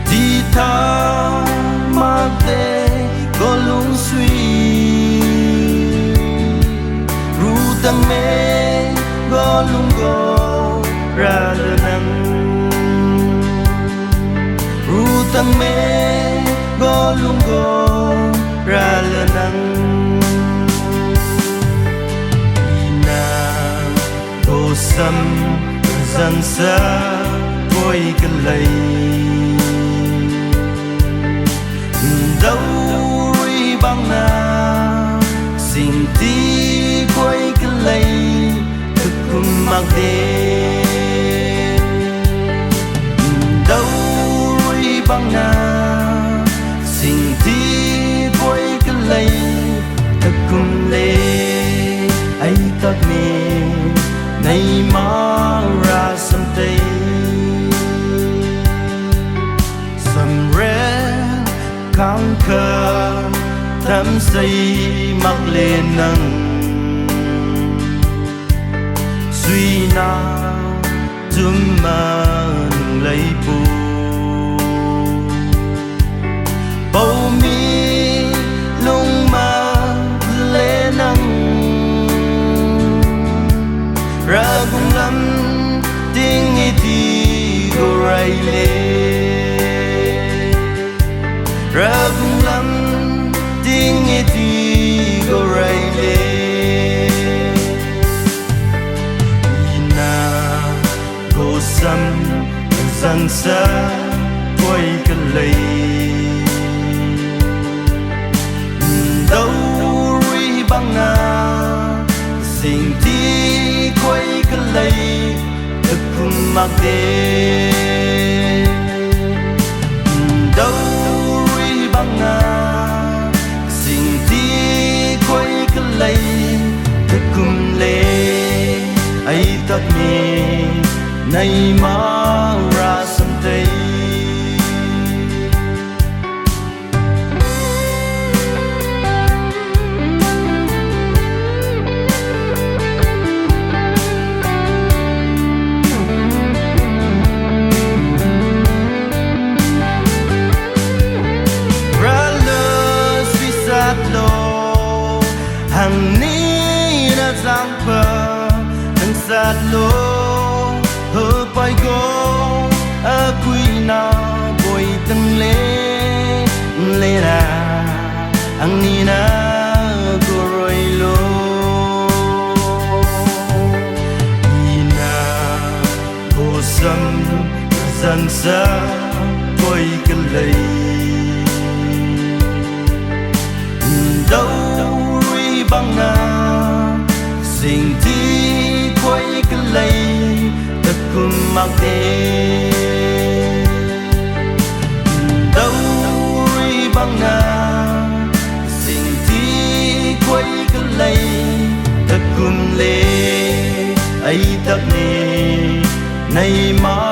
thì tha mà tê có lung suy ru tăng mê có lung go ra lơ nắng ru tăng mê có lung go ra lơ nắng sâm dần xa vui cái lấy đâu ri băng na xin tí quay cái lấy thực cùng mặc đê đâu ri băng na xin tí quay cái lấy thực cùng lê ấy tất nè nay mang ra sân tây sầm rẽ kháng khờ thắm say mắc lên nắng suy nào chúng mà đừng lấy bù bầu mi lung mà lên nắng ra cùng lắm tiếng ý thì go ray lê ra cùng lắm tiếng ý thì go ray lê na go sam sang xa quay cái lấy đâu ri băng na xin tí quay cái lấy thực cùng mặc đê đâu ri băng na xin tí quay cái lấy thực cùng lê ấy tất nè nay mang ra sân tây hàng ní đã giang bờ hàng sát lô hơ bay go a quy na bồi từng lê na hàng ní na go rồi lô ina go sam dần xa quay cái lấy đâu băng na xin tí quay cái lấy thật cùng mặc đê đâu ri băng na xin tí quay cái lấy thật cùng lê ấy thật nè nay mà